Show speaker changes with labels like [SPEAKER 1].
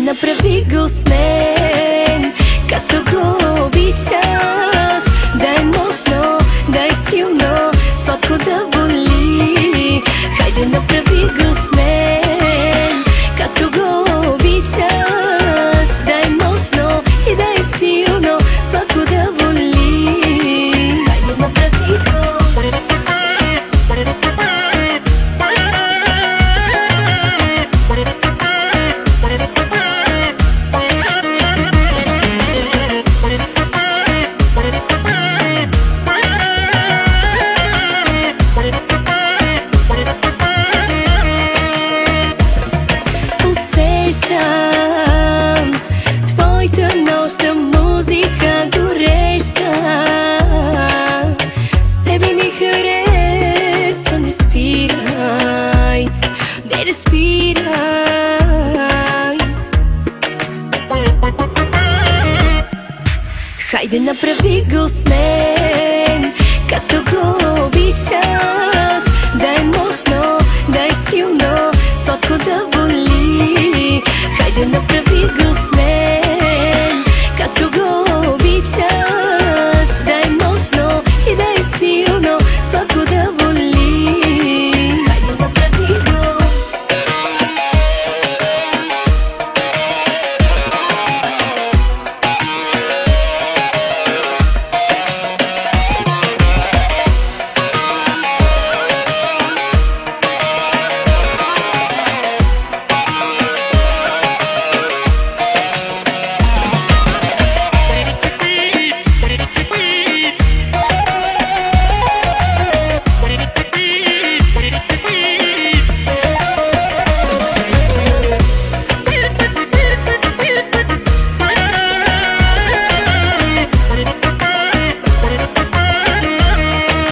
[SPEAKER 1] направи го с мен, като го обичаш. Дай мощно, дай силно, сладко да боли. Хайде направи го с мен, като го обичаш. Дай мощно и дай силно, сладко да боли. Хайде направи го. Усещам твоята нощна музика гореща. С тебе ми харесва, не спирай, не спирай. Хайде направи го с мен, като го обичаш. Дай мощно, дай силно, сладко да боли. Хайде направи го с мен.